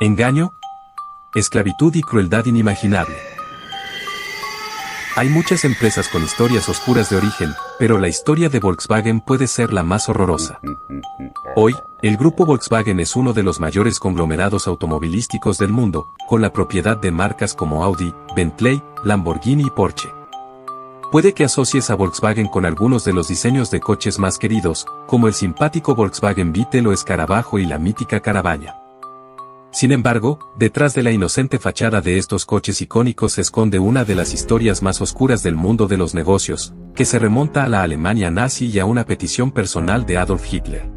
Engaño, esclavitud y crueldad inimaginable. Hay muchas empresas con historias oscuras de origen, pero la historia de Volkswagen puede ser la más horrorosa. Hoy, el grupo Volkswagen es uno de los mayores conglomerados automovilísticos del mundo, con la propiedad de marcas como Audi, Bentley, Lamborghini y Porsche. Puede que asocies a Volkswagen con algunos de los diseños de coches más queridos, como el simpático Volkswagen Beetle o Escarabajo y la mítica Caravana. Sin embargo, detrás de la inocente fachada de estos coches icónicos se esconde una de las historias más oscuras del mundo de los negocios, que se remonta a la Alemania nazi y a una petición personal de Adolf Hitler.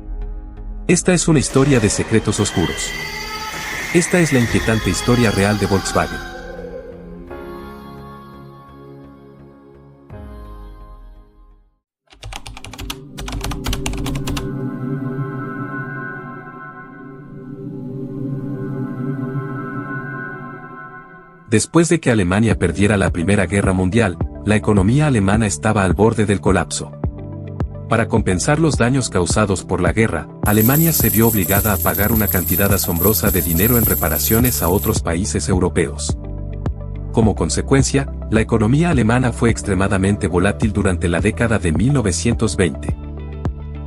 Esta es una historia de secretos oscuros. Esta es la inquietante historia real de Volkswagen. Después de que Alemania perdiera la Primera Guerra Mundial, la economía alemana estaba al borde del colapso. Para compensar los daños causados por la guerra, Alemania se vio obligada a pagar una cantidad asombrosa de dinero en reparaciones a otros países europeos. Como consecuencia, la economía alemana fue extremadamente volátil durante la década de 1920.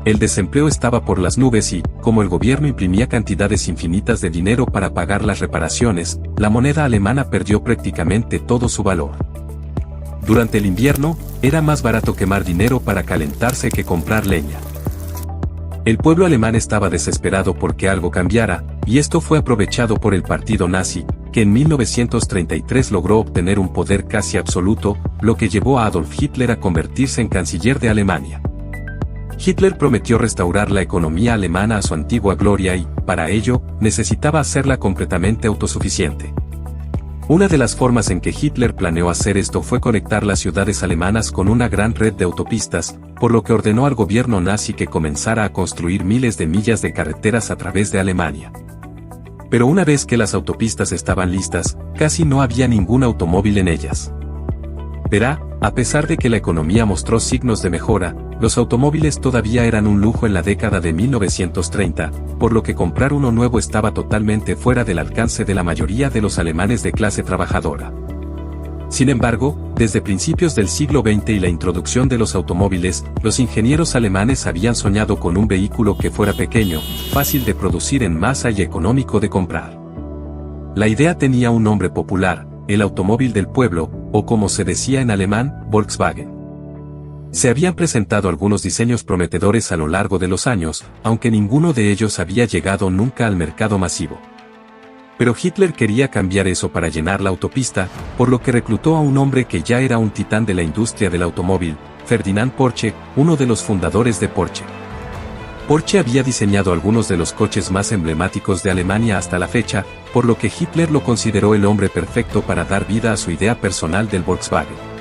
El desempleo estaba por las nubes y, como el gobierno imprimía cantidades infinitas de dinero para pagar las reparaciones, la moneda alemana perdió prácticamente todo su valor. Durante el invierno, era más barato quemar dinero para calentarse que comprar leña. El pueblo alemán estaba desesperado porque algo cambiara, y esto fue aprovechado por el partido nazi, que en 1933 logró obtener un poder casi absoluto, lo que llevó a Adolf Hitler a convertirse en canciller de Alemania. Hitler prometió restaurar la economía alemana a su antigua gloria y, para ello, necesitaba hacerla completamente autosuficiente. Una de las formas en que Hitler planeó hacer esto fue conectar las ciudades alemanas con una gran red de autopistas, por lo que ordenó al gobierno nazi que comenzara a construir miles de millas de carreteras a través de Alemania. Pero una vez que las autopistas estaban listas, casi no había ningún automóvil en ellas. Verá, a pesar de que la economía mostró signos de mejora, los automóviles todavía eran un lujo en la década de 1930, por lo que comprar uno nuevo estaba totalmente fuera del alcance de la mayoría de los alemanes de clase trabajadora. Sin embargo, desde principios del siglo XX y la introducción de los automóviles, los ingenieros alemanes habían soñado con un vehículo que fuera pequeño, fácil de producir en masa y económico de comprar. La idea tenía un nombre popular: el automóvil del pueblo, o como se decía en alemán, Volkswagen. Se habían presentado algunos diseños prometedores a lo largo de los años, aunque ninguno de ellos había llegado nunca al mercado masivo. Pero Hitler quería cambiar eso para llenar la autopista, por lo que reclutó a un hombre que ya era un titán de la industria del automóvil, Ferdinand Porsche, uno de los fundadores de Porsche. Porsche había diseñado algunos de los coches más emblemáticos de Alemania hasta la fecha, por lo que Hitler lo consideró el hombre perfecto para dar vida a su idea personal del Volkswagen.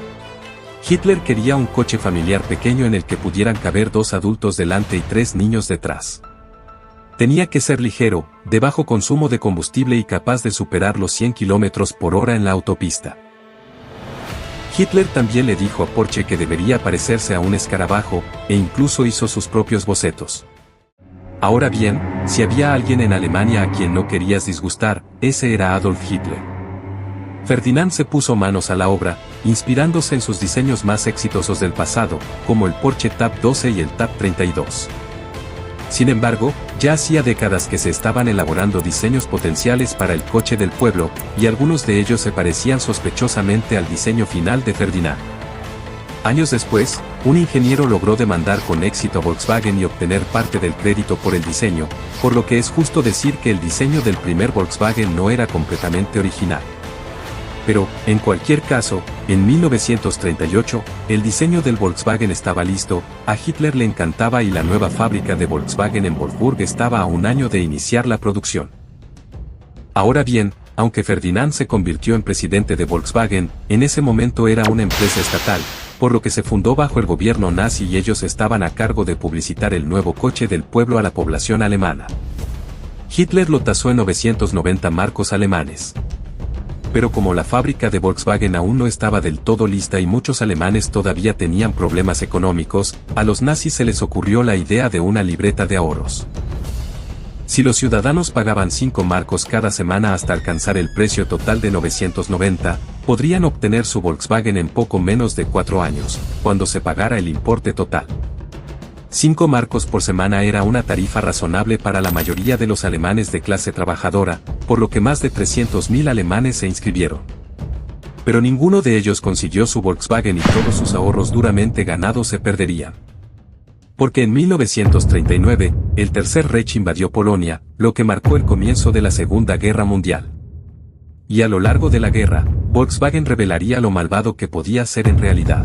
Hitler quería un coche familiar pequeño en el que pudieran caber 2 adultos delante y 3 niños detrás. Tenía que ser ligero, de bajo consumo de combustible y capaz de superar los 100 km por hora en la autopista. Hitler también le dijo a Porsche que debería parecerse a un escarabajo, e incluso hizo sus propios bocetos. Ahora bien, si había alguien en Alemania a quien no querías disgustar, ese era Adolf Hitler. Ferdinand se puso manos a la obra, inspirándose en sus diseños más exitosos del pasado, como el Porsche Tap 12 y el Tap 32. Sin embargo, ya hacía décadas que se estaban elaborando diseños potenciales para el coche del pueblo, y algunos de ellos se parecían sospechosamente al diseño final de Ferdinand. Años después, un ingeniero logró demandar con éxito a Volkswagen y obtener parte del crédito por el diseño, por lo que es justo decir que el diseño del primer Volkswagen no era completamente original. Pero, en cualquier caso, en 1938, el diseño del Volkswagen estaba listo, a Hitler le encantaba y la nueva fábrica de Volkswagen en Wolfsburg estaba a un año de iniciar la producción. Ahora bien, aunque Ferdinand se convirtió en presidente de Volkswagen, en ese momento era una empresa estatal, por lo que se fundó bajo el gobierno nazi y ellos estaban a cargo de publicitar el nuevo coche del pueblo a la población alemana. Hitler lo tasó en 990 marcos alemanes. Pero como la fábrica de Volkswagen aún no estaba del todo lista y muchos alemanes todavía tenían problemas económicos, a los nazis se les ocurrió la idea de una libreta de ahorros. Si los ciudadanos pagaban 5 marcos cada semana hasta alcanzar el precio total de 990, podrían obtener su Volkswagen en poco menos de 4 años, cuando se pagara el importe total. 5 marcos por semana era una tarifa razonable para la mayoría de los alemanes de clase trabajadora, por lo que más de 300.000 alemanes se inscribieron. Pero ninguno de ellos consiguió su Volkswagen y todos sus ahorros duramente ganados se perderían. Porque en 1939, el Tercer Reich invadió Polonia, lo que marcó el comienzo de la Segunda Guerra Mundial. Y a lo largo de la guerra, Volkswagen revelaría lo malvado que podía ser en realidad.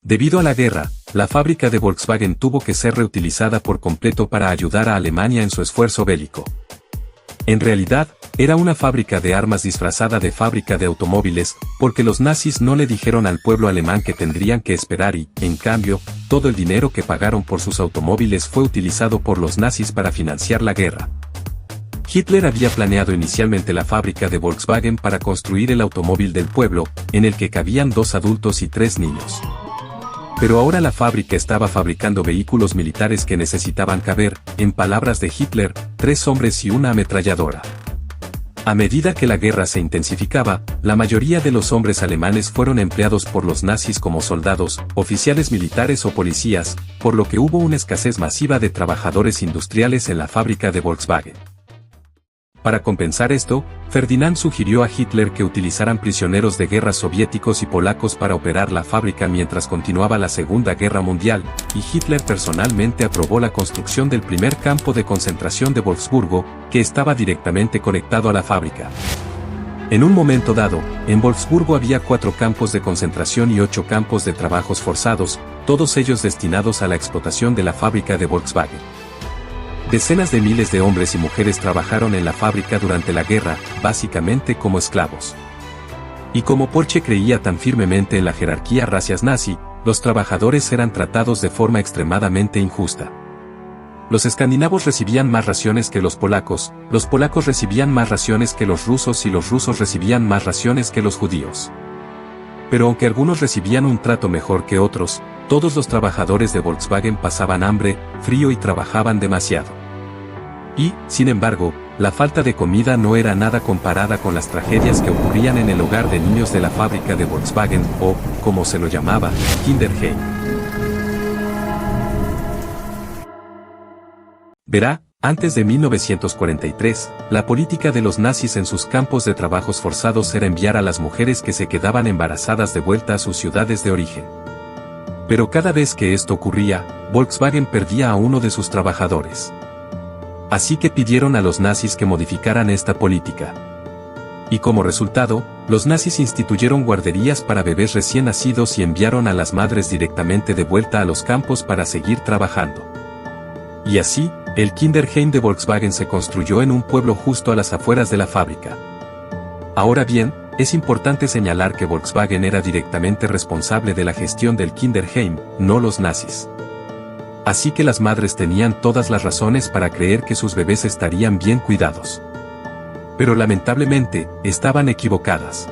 Debido a la guerra, la fábrica de Volkswagen tuvo que ser reutilizada por completo para ayudar a Alemania en su esfuerzo bélico. En realidad, era una fábrica de armas disfrazada de fábrica de automóviles, porque los nazis no le dijeron al pueblo alemán que tendrían que esperar y, en cambio, todo el dinero que pagaron por sus automóviles fue utilizado por los nazis para financiar la guerra. Hitler había planeado inicialmente la fábrica de Volkswagen para construir el automóvil del pueblo, en el que cabían 2 adultos y 3 niños. Pero ahora la fábrica estaba fabricando vehículos militares que necesitaban caber, en palabras de Hitler, 3 hombres y una ametralladora. A medida que la guerra se intensificaba, la mayoría de los hombres alemanes fueron empleados por los nazis como soldados, oficiales militares o policías, por lo que hubo una escasez masiva de trabajadores industriales en la fábrica de Volkswagen. Para compensar esto, Ferdinand sugirió a Hitler que utilizaran prisioneros de guerra soviéticos y polacos para operar la fábrica mientras continuaba la Segunda Guerra Mundial, y Hitler personalmente aprobó la construcción del primer campo de concentración de Wolfsburgo, que estaba directamente conectado a la fábrica. En un momento dado, en Wolfsburgo había 4 campos de concentración y 8 campos de trabajos forzados, todos ellos destinados a la explotación de la fábrica de Volkswagen. Decenas de miles de hombres y mujeres trabajaron en la fábrica durante la guerra, básicamente como esclavos. Y como Porsche creía tan firmemente en la jerarquía racial nazi, los trabajadores eran tratados de forma extremadamente injusta. Los escandinavos recibían más raciones que los polacos recibían más raciones que los rusos y los rusos recibían más raciones que los judíos. Pero aunque algunos recibían un trato mejor que otros, todos los trabajadores de Volkswagen pasaban hambre, frío y trabajaban demasiado. Y, sin embargo, la falta de comida no era nada comparada con las tragedias que ocurrían en el hogar de niños de la fábrica de Volkswagen, o, como se lo llamaba, Kinderheim. Verá, antes de 1943, la política de los nazis en sus campos de trabajos forzados era enviar a las mujeres que se quedaban embarazadas de vuelta a sus ciudades de origen. Pero cada vez que esto ocurría, Volkswagen perdía a uno de sus trabajadores. Así que pidieron a los nazis que modificaran esta política. Y como resultado, los nazis instituyeron guarderías para bebés recién nacidos y enviaron a las madres directamente de vuelta a los campos para seguir trabajando. Y así, el Kinderheim de Volkswagen se construyó en un pueblo justo a las afueras de la fábrica. Ahora bien, es importante señalar que Volkswagen era directamente responsable de la gestión del Kinderheim, no los nazis. Así que las madres tenían todas las razones para creer que sus bebés estarían bien cuidados. Pero lamentablemente, estaban equivocadas.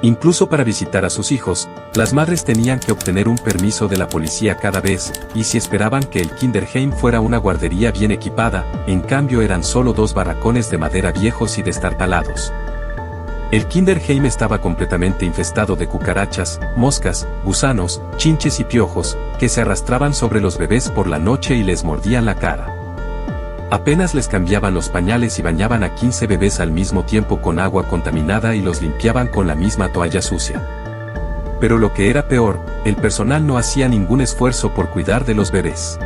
Incluso para visitar a sus hijos, las madres tenían que obtener un permiso de la policía cada vez, y si esperaban que el Kinderheim fuera una guardería bien equipada, en cambio eran solo 2 barracones de madera viejos y destartalados. El Kinderheim estaba completamente infestado de cucarachas, moscas, gusanos, chinches y piojos, que se arrastraban sobre los bebés por la noche y les mordían la cara. Apenas les cambiaban los pañales y bañaban a 15 bebés al mismo tiempo con agua contaminada y los limpiaban con la misma toalla sucia. Pero lo que era peor, el personal no hacía ningún esfuerzo por cuidar de los bebés.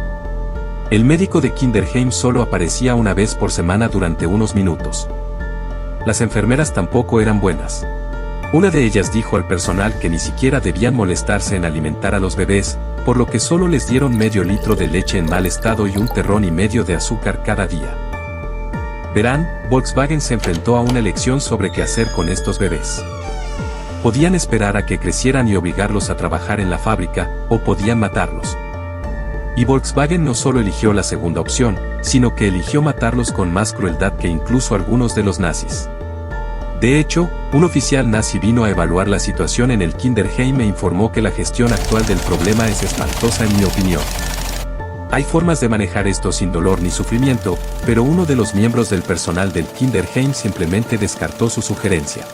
El médico de Kinderheim solo aparecía una vez por semana durante unos minutos. Las enfermeras tampoco eran buenas. Una de ellas dijo al personal que ni siquiera debían molestarse en alimentar a los bebés, por lo que solo les dieron medio litro de leche en mal estado y un terrón y medio de azúcar cada día. Verán, Volkswagen se enfrentó a una elección sobre qué hacer con estos bebés. Podían esperar a que crecieran y obligarlos a trabajar en la fábrica, o podían matarlos. Y Volkswagen no solo eligió la segunda opción, sino que eligió matarlos con más crueldad que incluso algunos de los nazis. De hecho, un oficial nazi vino a evaluar la situación en el Kinderheim e informó que la gestión actual del problema es espantosa en mi opinión. Hay formas de manejar esto sin dolor ni sufrimiento, pero uno de los miembros del personal del Kinderheim simplemente descartó su sugerencia.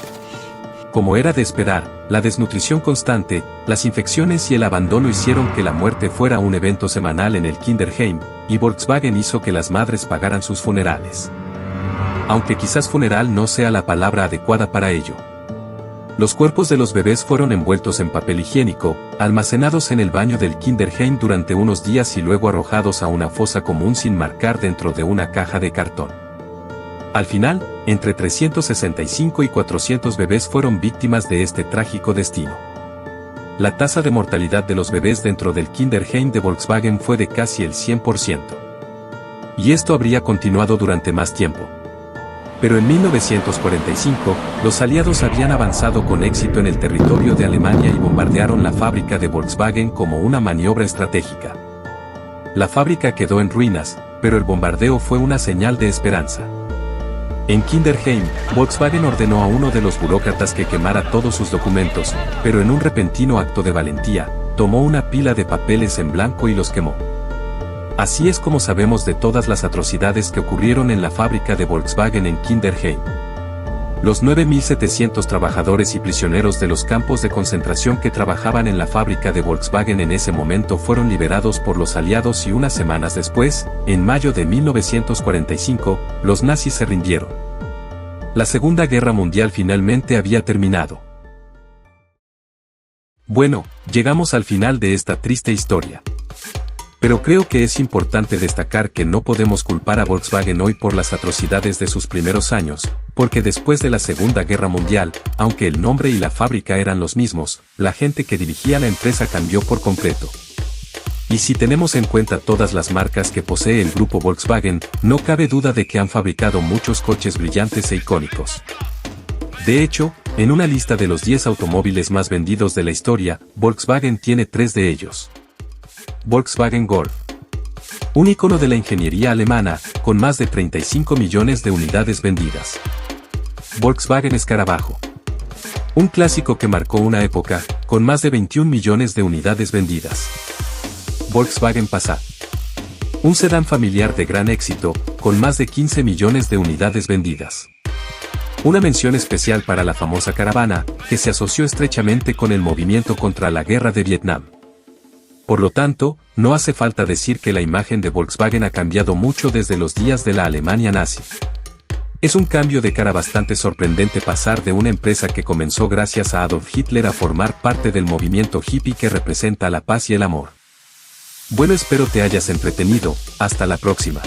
Como era de esperar, la desnutrición constante, las infecciones y el abandono hicieron que la muerte fuera un evento semanal en el Kinderheim, y Volkswagen hizo que las madres pagaran sus funerales. Aunque quizás funeral no sea la palabra adecuada para ello. Los cuerpos de los bebés fueron envueltos en papel higiénico, almacenados en el baño del Kinderheim durante unos días y luego arrojados a una fosa común sin marcar dentro de una caja de cartón. Al final, entre 365 y 400 bebés fueron víctimas de este trágico destino. La tasa de mortalidad de los bebés dentro del Kinderheim de Volkswagen fue de casi el 100%. Y esto habría continuado durante más tiempo. Pero en 1945, los aliados habían avanzado con éxito en el territorio de Alemania y bombardearon la fábrica de Volkswagen como una maniobra estratégica. La fábrica quedó en ruinas, pero el bombardeo fue una señal de esperanza. En Kinderheim, Volkswagen ordenó a uno de los burócratas que quemara todos sus documentos, pero en un repentino acto de valentía, tomó una pila de papeles en blanco y los quemó. Así es como sabemos de todas las atrocidades que ocurrieron en la fábrica de Volkswagen en Kinderheim. Los 9.700 trabajadores y prisioneros de los campos de concentración que trabajaban en la fábrica de Volkswagen en ese momento fueron liberados por los aliados y unas semanas después, en mayo de 1945, los nazis se rindieron. La Segunda Guerra Mundial finalmente había terminado. Bueno, llegamos al final de esta triste historia. Pero creo que es importante destacar que no podemos culpar a Volkswagen hoy por las atrocidades de sus primeros años, porque después de la Segunda Guerra Mundial, aunque el nombre y la fábrica eran los mismos, la gente que dirigía la empresa cambió por completo. Y si tenemos en cuenta todas las marcas que posee el grupo Volkswagen, no cabe duda de que han fabricado muchos coches brillantes e icónicos. De hecho, en una lista de los 10 automóviles más vendidos de la historia, Volkswagen tiene 3 de ellos. Volkswagen Golf. Un icono de la ingeniería alemana, con más de 35 millones de unidades vendidas. Volkswagen Escarabajo. Un clásico que marcó una época, con más de 21 millones de unidades vendidas. Volkswagen Passat. Un sedán familiar de gran éxito, con más de 15 millones de unidades vendidas. Una mención especial para la famosa caravana, que se asoció estrechamente con el movimiento contra la guerra de Vietnam. Por lo tanto, no hace falta decir que la imagen de Volkswagen ha cambiado mucho desde los días de la Alemania nazi. Es un cambio de cara bastante sorprendente pasar de una empresa que comenzó gracias a Adolf Hitler a formar parte del movimiento hippie que representa la paz y el amor. Bueno, espero te hayas entretenido, hasta la próxima.